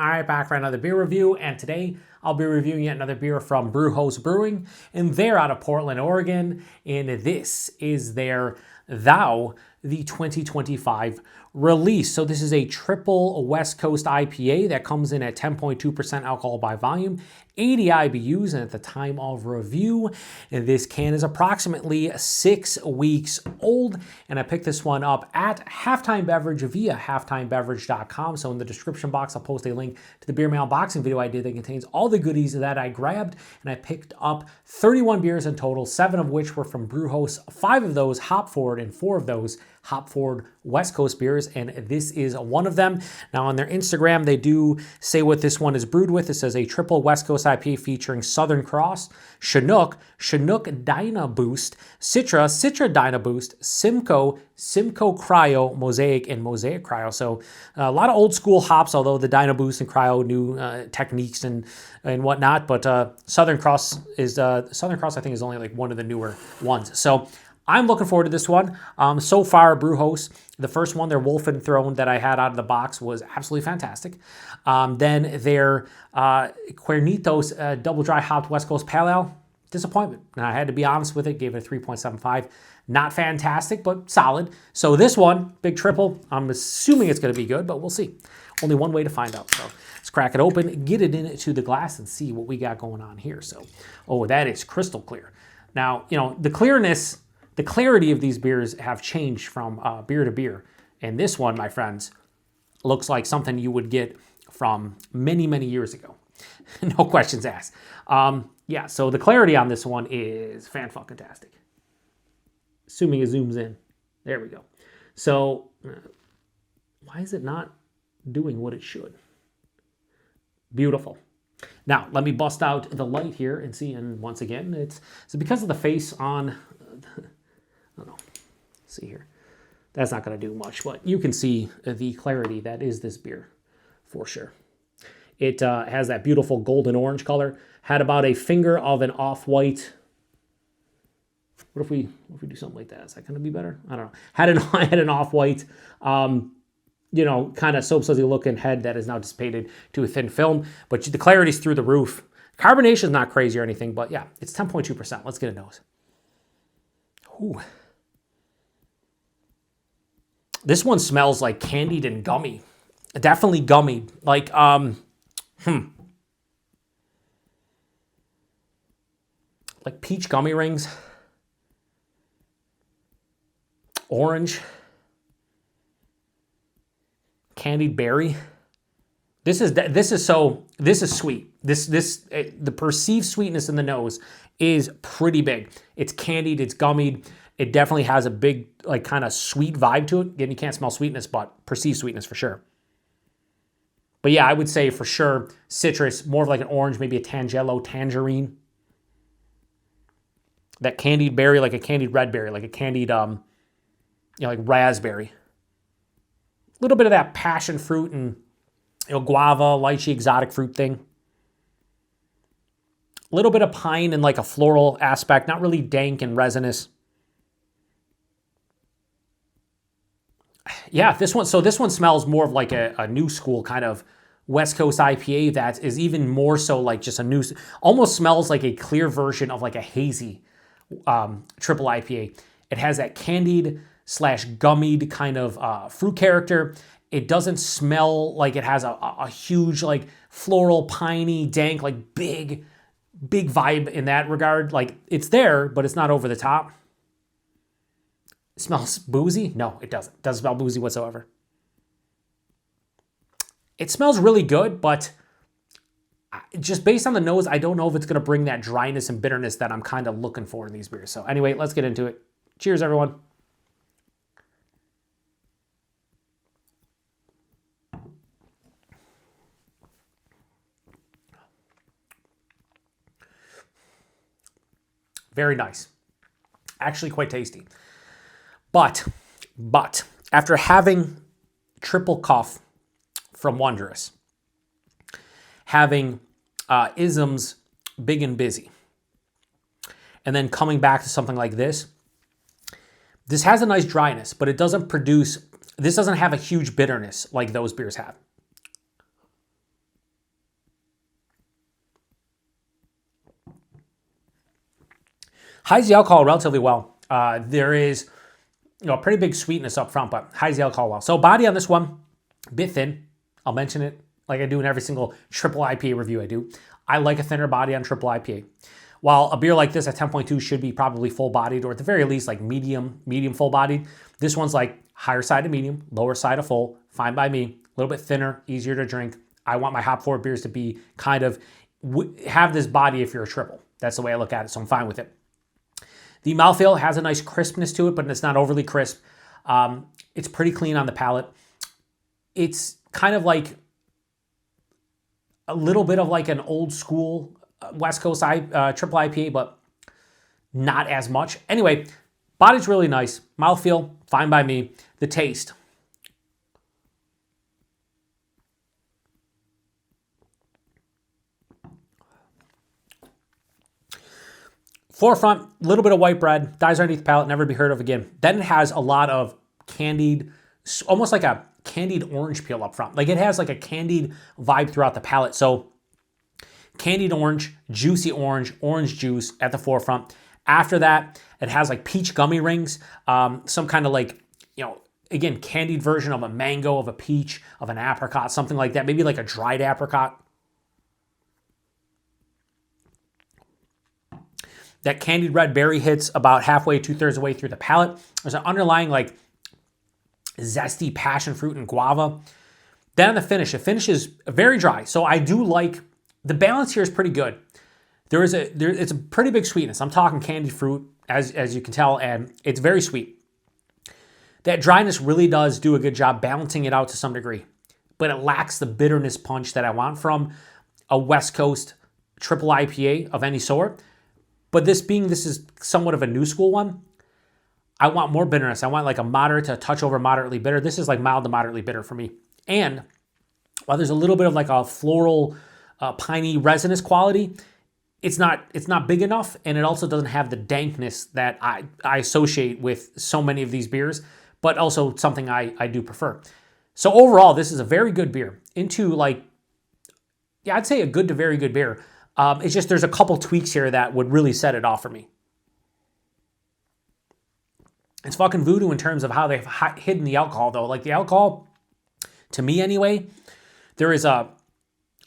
All right, back for another beer review, and today I'll be reviewing yet another beer from Brujos Brewing, and they're out of Portland, Oregon, and this is their the 2025 release. So this is a triple West Coast IPA that comes in at 10.2% alcohol by volume, 80 IBUs, and at the time of review, this can is approximately 6 weeks old, and I picked this one up at Halftime Beverage via halftimebeverage.com. So in the description box, I'll post a link to the beer mail unboxing video I did that contains all the goodies that I grabbed, and I picked up 31 beers in total, 7 of which were from Brujos, 5 of those hop forward, and 4 of those hop forward West Coast beers, and this is one of them. Now on their Instagram, they do say what this one is brewed with. It says a triple West Coast IPA featuring Southern Cross, Chinook DynaBoost, Citra DynaBoost, Simcoe Cryo, Mosaic and Mosaic Cryo. So a lot of old school hops, although the DynaBoost and Cryo new techniques and whatnot. But Southern Cross I think is only like one of the newer ones. So I'm looking forward to this one. So far, Brujos, the first one, their Wolfen Throne that I had out of the box was absolutely fantastic. Then their Cuernitos double dry hopped West Coast Pale Ale, disappointment. And I had to be honest with it, gave it a 3.75. Not fantastic, but solid. So this one, big triple, I'm assuming it's going to be good, but we'll see. Only one way to find out. So let's crack it open, get it into the glass, and see what we got going on here. So, oh, that is crystal clear. Now, you know, the clarity of these beers have changed from beer to beer. And this one, my friends, looks like something you would get from many, many years ago. No questions asked. Yeah, so the clarity on this one is fan-fucking-tastic. Assuming it zooms in. There we go. So, why is it not doing what it should? Beautiful. Now, let me bust out the light here and see. And once again, it's because of the face on... I don't know. Let's see here. That's not going to do much, but you can see the clarity that is this beer for sure. It has that beautiful golden orange color. Had about a finger of an off-white. What if we do something like that? Is that going to be better? I don't know. Had an off-white, you know, kind of soap sudsy looking head that is now dissipated to a thin film, but the clarity's through the roof. Carbonation is not crazy or anything, but yeah, it's 10.2%. Let's get a nose. Ooh. This one smells like candied and gummy. Definitely gummy. Like, like peach gummy rings. Orange. Candied berry. This is sweet. The perceived sweetness in the nose is pretty big. It's candied, it's gummied. It definitely has a big, like, kind of sweet vibe to it. Again, you can't smell sweetness, but perceived sweetness for sure. But yeah, I would say for sure citrus, more of like an orange, maybe a tangelo, tangerine. That candied berry, like a candied red berry, like a candied, you know, like raspberry. A little bit of that passion fruit and, you know, guava, lychee, exotic fruit thing. A little bit of pine and like a floral aspect, not really dank and resinous. Yeah, this one smells more of like a new school kind of West Coast IPA that is even more so like just a new, almost smells like a clear version of like a hazy triple IPA. It has that candied / gummied kind of fruit character. It doesn't smell like it has a huge like floral, piney, dank, like big vibe in that regard. Like it's there, but it's not over the top. It smells boozy? No, it doesn't. It doesn't smell boozy whatsoever. It smells really good, but just based on the nose, I don't know if it's going to bring that dryness and bitterness that I'm kind of looking for in these beers. So anyway, let's get into it. Cheers, everyone. Very nice. Actually quite tasty. But after having triple cuff from Wondrous, having isms big and busy, and then coming back to something like this has a nice dryness, but it doesn't have a huge bitterness like those beers have. Hides the alcohol relatively well. There is, a pretty big sweetness up front, but hides the alcohol well. So body on this one, a bit thin. I'll mention it like I do in every single triple IPA review I do. I like a thinner body on triple IPA. While a beer like this at 10.2 should be probably full-bodied, or at the very least like medium full-bodied, this one's like higher side of medium, lower side of full, fine by me, a little bit thinner, easier to drink. I want my hop-forward beers to be kind of, have this body if you're a triple. That's the way I look at it, so I'm fine with it. The mouthfeel has a nice crispness to it, but it's not overly crisp. It's pretty clean on the palate. It's kind of like a little bit of like an old school West Coast triple IPA, but not as much. Anyway, body's really nice. Mouthfeel, fine by me. The taste. Forefront, a little bit of white bread, dies underneath the palate, never to be heard of again. Then it has a lot of candied, almost like a candied orange peel up front. Like it has like a candied vibe throughout the palate. So candied orange, juicy orange, orange juice at the forefront. After that, it has like peach gummy rings, some kind of like, again, candied version of a mango, of a peach, of an apricot, something like that. Maybe like a dried apricot. That candied red berry hits about halfway, 2/3 of the way through the palate. There's an underlying like zesty passion fruit and guava. Then on the finish, is very dry. So I do like, the balance here is pretty good. It's a pretty big sweetness. I'm talking candied fruit, as you can tell, and it's very sweet. That dryness really does do a good job balancing it out to some degree, but it lacks the bitterness punch that I want from a West Coast triple IPA of any sort. But this is somewhat of a new school one, I want more bitterness. I want like a moderate to a touch over moderately bitter. This is like mild to moderately bitter for me. And while there's a little bit of like a floral, piney resinous quality, it's not big enough, and it also doesn't have the dankness that I associate with so many of these beers, but also something I do prefer. So overall, this is a very good beer. I'd say a good to very good beer. It's just there's a couple tweaks here that would really set it off for me. It's fucking voodoo in terms of how they've hidden the alcohol, though. Like the alcohol, to me anyway, there is a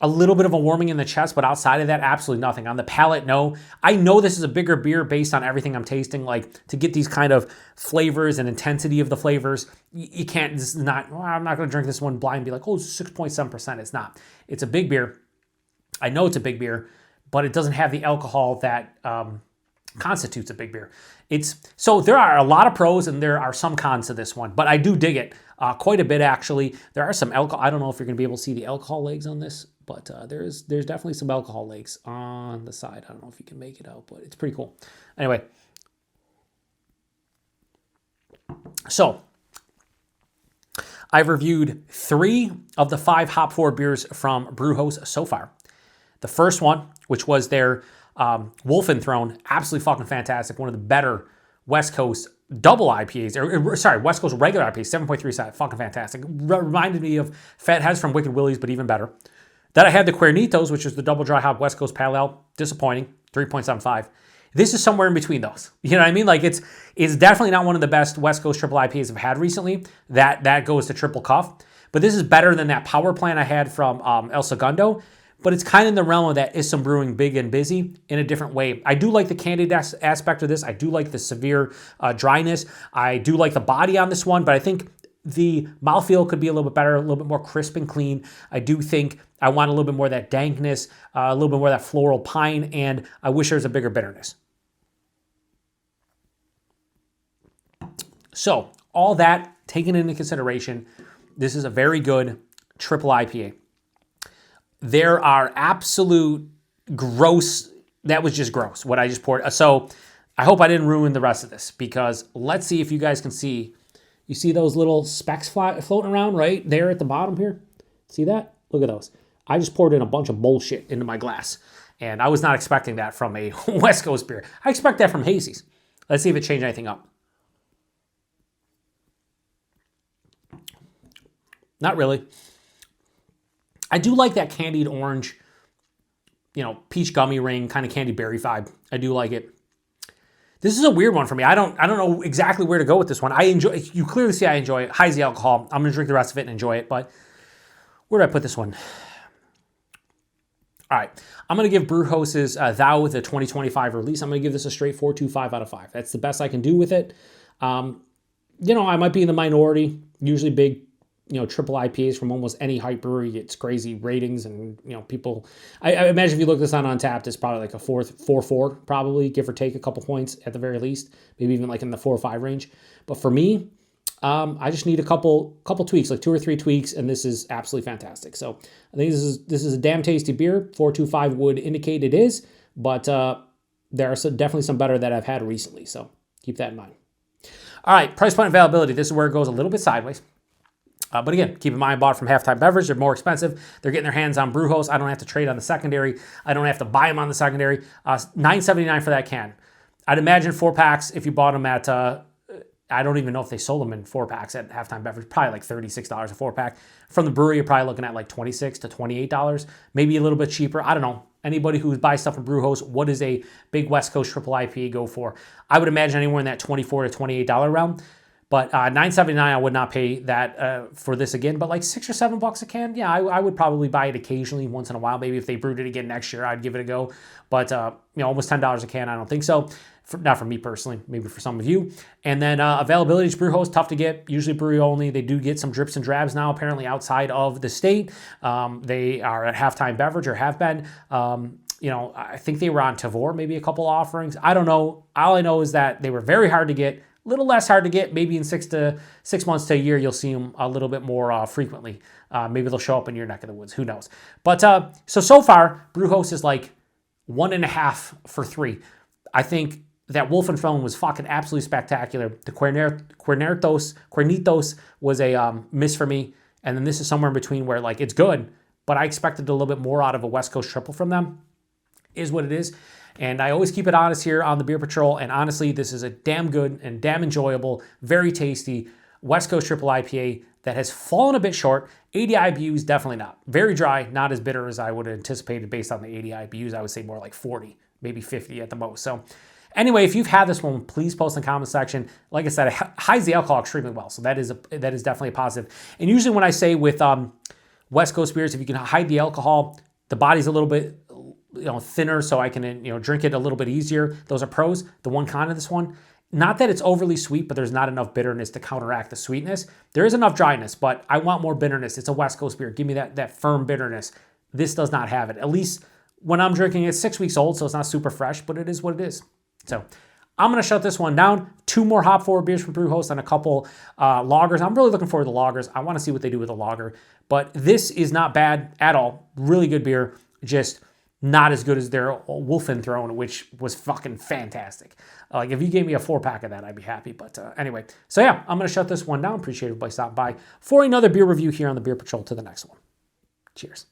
little bit of a warming in the chest, but outside of that, absolutely nothing. On the palate, no. I know this is a bigger beer based on everything I'm tasting. Like to get these kind of flavors and intensity of the flavors, you can't, this is not, I'm not going to drink this one blind and be like, oh, it's 6.7%. It's not. It's a big beer. I know it's a big beer, but it doesn't have the alcohol that constitutes a big beer. So there are a lot of pros and there are some cons to this one, but I do dig it quite a bit actually. There are some alcohol. I don't know if you're going to be able to see the alcohol legs on this, but there's definitely some alcohol legs on the side. I don't know if you can make it out, but it's pretty cool. Anyway, so I've reviewed 3 of the 5 hop forward beers from Brujos so far. The first one, which was their Wolfen Throne, absolutely fucking fantastic. One of the better West Coast double IPAs, West Coast regular IPAs, 7.3, fucking fantastic. Reminded me of Fat Heads from Wicked Willie's, but even better. Then I had the Cuernitos, which is the double dry hop West Coast Pale Ale, disappointing, 3.75. This is somewhere in between those. You know what I mean? Like it's definitely not one of the best West Coast triple IPAs I've had recently. That goes to Triple Cuff. But this is better than that power plant I had from El Segundo. But it's kind of in the realm of that is some brewing big and busy in a different way. I do like the candied aspect of this. I do like the severe dryness. I do like the body on this one, but I think the mouthfeel could be a little bit better, a little bit more crisp and clean. I do think I want a little bit more of that dankness, a little bit more of that floral pine, and I wish there was a bigger bitterness. So all that taken into consideration, this is a very good triple IPA. There are absolute gross, that was just gross, what I just poured. So I hope I didn't ruin the rest of this, because let's see if you guys can see. You see those little specks floating around right there at the bottom here? See that? Look at those. I just poured in a bunch of bullshit into my glass, and I was not expecting that from a West Coast beer. I expect that from Hazy's. Let's see if it changed anything up. Not really. I do like that candied orange, peach gummy ring, kind of candy berry vibe. I do like it. This is a weird one for me. I don't know exactly where to go with this one. You clearly see I enjoy it. High the alcohol. I'm going to drink the rest of it and enjoy it, but where do I put this one? All right, I'm going to give Brujos' Thou the 2025 release. I'm going to give this a straight 4.25 out of 5. That's the best I can do with it. I might be in the minority. Usually big, triple IPAs from almost any hype brewery gets crazy ratings, and people. I imagine if you look this on Untapped, it's probably like a 4.4, probably, give or take a couple points at the very least, maybe even like in the 4 or 5 range. But for me, I just need a couple tweaks, like 2 or 3 tweaks, and this is absolutely fantastic. So I think this is a damn tasty beer. 4.25 would indicate it is, but there are definitely some better that I've had recently. So keep that in mind. All right, price point availability. This is where it goes a little bit sideways. But again, keep in mind, bought from Halftime Beverage. They're more expensive. They're getting their hands on Brujos. I don't have to trade on the secondary. I don't have to buy them on the secondary. $9.79 for that can. I'd imagine 4-packs, if you bought them at, I don't even know if they sold them in 4-packs at Halftime Beverage, probably like $36 a 4-pack. From the brewery, you're probably looking at like $26 to $28, maybe a little bit cheaper. I don't know. Anybody who buys stuff from Brujos, what does a big West Coast Triple IPA go for? I would imagine anywhere in that $24 to $28 realm. But $9.79, I would not pay that for this again. But like $6 or $7 a can, yeah, I would probably buy it occasionally, once in a while. Maybe if they brewed it again next year, I'd give it a go. But almost $10 a can, I don't think so. Not for me personally, maybe for some of you. And then availability to Brujos, tough to get. Usually brewery only. They do get some drips and drabs now, apparently outside of the state. They are at Halftime Beverage, or have been. I think they were on Tavor, maybe a couple offerings. I don't know. All I know is that they were very hard to get. A little less hard to get. Maybe in 6 months to a year, you'll see them a little bit more frequently. Maybe they'll show up in your neck of the woods. Who knows? But so far, Brujos is like 1.5 for 3. I think that Wolfenfelden was fucking absolutely spectacular. The Cuernitos was a miss for me. And then this is somewhere in between where like it's good, but I expected a little bit more out of a West Coast triple from them. Is what it is. And I always keep it honest here on the Beer Patrol. And honestly, this is a damn good and damn enjoyable, very tasty West Coast Triple IPA that has fallen a bit short. 80 IBUs, definitely not. Very dry, not as bitter as I would have anticipated based on the 80 IBUs. I would say more like 40, maybe 50 at the most. So anyway, if you've had this one, please post in the comment section. Like I said, it hides the alcohol extremely well. So that is definitely a positive. And usually when I say with West Coast beers, if you can hide the alcohol, the body's a little bit thinner, so I can drink it a little bit easier. Those are pros. The one con of this one, not that it's overly sweet, but there's not enough bitterness to counteract the sweetness. There is enough dryness, but I want more bitterness. It's a West Coast beer. Give me that firm bitterness. This does not have it. At least when I'm drinking it, 6 weeks old, so it's not super fresh, but it is what it is. So I'm going to shut this one down. 2 more hop forward beers from Brujos and a couple lagers. I'm really looking forward to the lagers. I want to see what they do with the lager, but this is not bad at all. Really good beer. Just not as good as their Wolfenfelden, which was fucking fantastic. Like if you gave me a 4-pack of that, I'd be happy. But anyway, so yeah, I'm going to shut this one down. Appreciate everybody stopping by for another beer review here on the Beer Patrol. To the next one. Cheers.